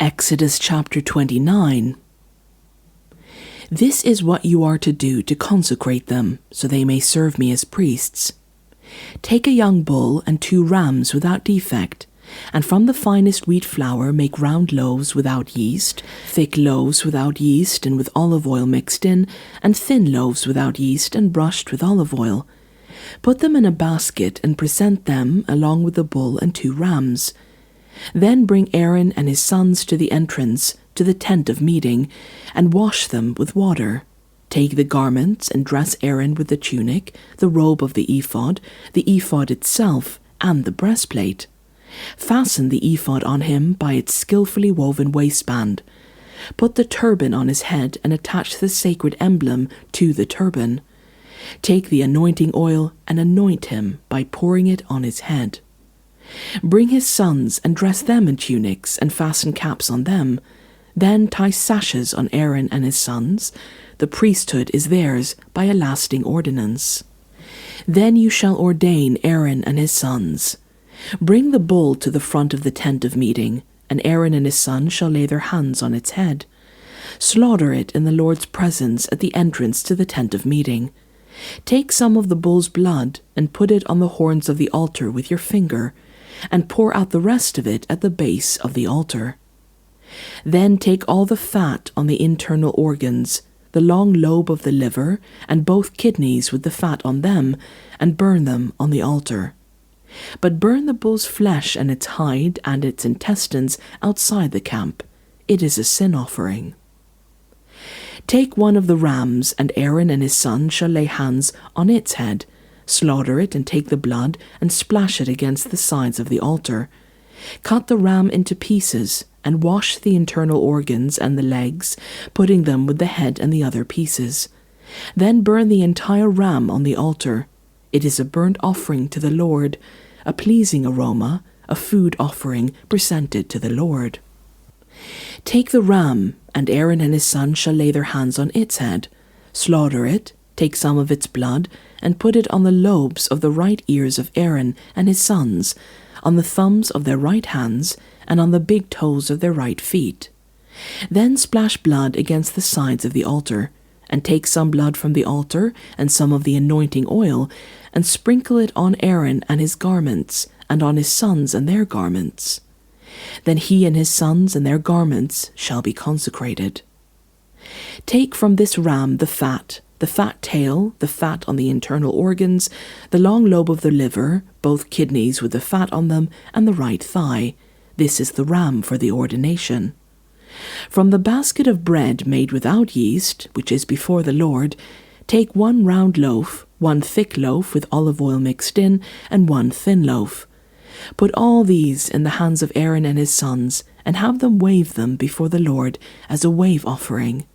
Exodus chapter 29. This is what you are to do to consecrate them, so they may serve me as priests. Take a young bull and 2 rams without defect, and from the finest wheat flour make round loaves without yeast, thick loaves without yeast and with olive oil mixed in, and thin loaves without yeast and brushed with olive oil. Put them in a basket and present them along with the bull and 2 rams. Then bring Aaron and his sons to the entrance to the tent of meeting, and wash them with water. Take the garments and dress Aaron with the tunic, the robe of the ephod itself, and the breastplate. Fasten the ephod on him by its skillfully woven waistband. Put the turban on his head and attach the sacred emblem to the turban. Take the anointing oil and anoint him by pouring it on his head. Bring his sons and dress them in tunics and fasten caps on them. Then tie sashes on Aaron and his sons. The priesthood is theirs by a lasting ordinance. Then you shall ordain Aaron and his sons. Bring the bull to the front of the tent of meeting, and Aaron and his sons shall lay their hands on its head. Slaughter it in the Lord's presence at the entrance to the tent of meeting. Take some of the bull's blood and put it on the horns of the altar with your finger, and pour out the rest of it at the base of the altar. Then take all the fat on the internal organs, the long lobe of the liver, and both kidneys with the fat on them, and burn them on the altar. But burn the bull's flesh and its hide and its intestines outside the camp. It is a sin offering. Take one of the rams, and Aaron and his son shall lay hands on its head. Slaughter it and take the blood and splash it against the sides of the altar. Cut the ram into pieces and wash the internal organs and the legs, putting them with the head and the other pieces. Then burn the entire ram on the altar. It is a burnt offering to the Lord, a pleasing aroma, a food offering presented to the Lord. Take the ram, and Aaron and his son shall lay their hands on its head. Slaughter it, take some of its blood, and put it on the lobes of the right ears of Aaron and his sons, on the thumbs of their right hands, and on the big toes of their right feet. Then splash blood against the sides of the altar, and take some blood from the altar and some of the anointing oil, and sprinkle it on Aaron and his garments, and on his sons and their garments. Then he and his sons and their garments shall be consecrated. Take from this ram the fat tail, the fat on the internal organs, the long lobe of the liver, both kidneys with the fat on them, and the right thigh. This is the ram for the ordination. From the basket of bread made without yeast, which is before the Lord, take 1 round loaf, 1 thick loaf with olive oil mixed in, and 1 thin loaf. Put all these in the hands of Aaron and his sons, and have them wave them before the Lord as a wave offering.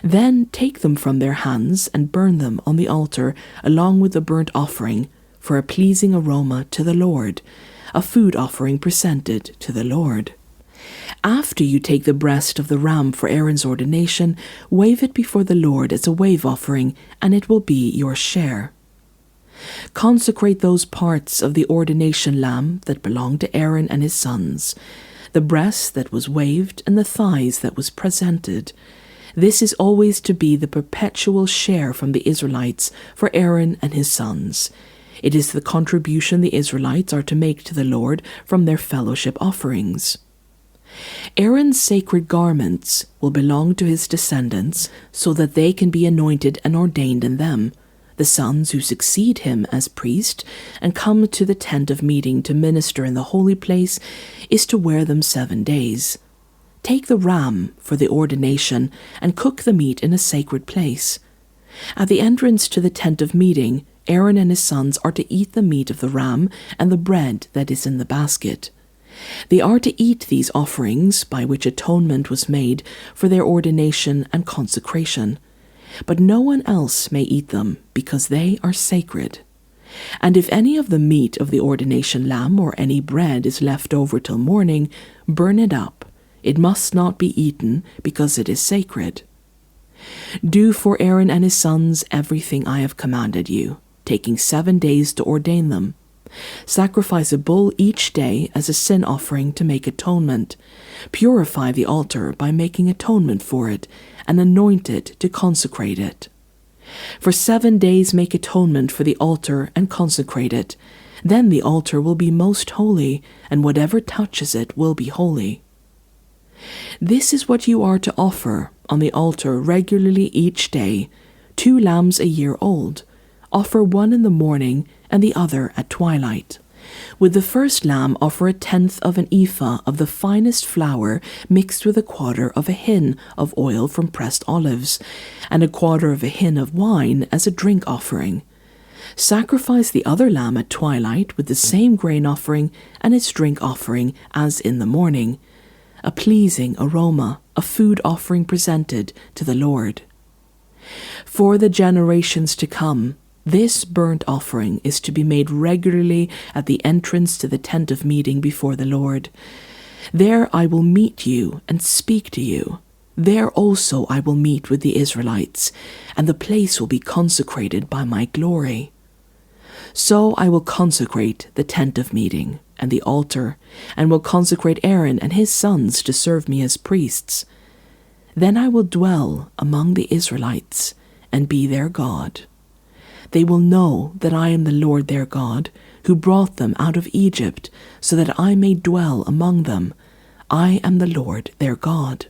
Then take them from their hands and burn them on the altar along with the burnt offering for a pleasing aroma to the Lord, a food offering presented to the Lord. After you take the breast of the ram for Aaron's ordination, wave it before the Lord as a wave offering, and it will be your share. Consecrate those parts of the ordination lamb that belong to Aaron and his sons, the breast that was waved and the thighs that was presented. This is always to be the perpetual share from the Israelites for Aaron and his sons. It is the contribution the Israelites are to make to the Lord from their fellowship offerings. Aaron's sacred garments will belong to his descendants, so that they can be anointed and ordained in them. The sons who succeed him as priest and come to the tent of meeting to minister in the holy place is to wear them 7 days. Take the ram for the ordination and cook the meat in a sacred place. At the entrance to the tent of meeting, Aaron and his sons are to eat the meat of the ram and the bread that is in the basket. They are to eat these offerings by which atonement was made for their ordination and consecration. But no one else may eat them, because they are sacred. And if any of the meat of the ordination lamb or any bread is left over till morning, burn it up. It must not be eaten, because it is sacred. Do for Aaron and his sons everything I have commanded you, taking 7 days to ordain them. Sacrifice a bull each day as a sin offering to make atonement. Purify the altar by making atonement for it, and anoint it to consecrate it. For 7 days make atonement for the altar and consecrate it. Then the altar will be most holy, and whatever touches it will be holy. This is what you are to offer on the altar regularly each day: 2 lambs a year old. Offer one in the morning and the other at twilight. With the first lamb offer 1/10 of an ephah of the finest flour mixed with 1/4 of a hin of oil from pressed olives, and 1/4 of a hin of wine as a drink offering. Sacrifice the other lamb at twilight with the same grain offering and its drink offering as in the morning, a pleasing aroma, a food offering presented to the Lord. For the generations to come, this burnt offering is to be made regularly at the entrance to the tent of meeting before the Lord. There I will meet you and speak to you. There also I will meet with the Israelites, and the place will be consecrated by my glory. So I will consecrate the tent of meeting and the altar, and will consecrate Aaron and his sons to serve me as priests. Then I will dwell among the Israelites and be their God. They will know that I am the Lord their God, who brought them out of Egypt, so that I may dwell among them. I am the Lord their God.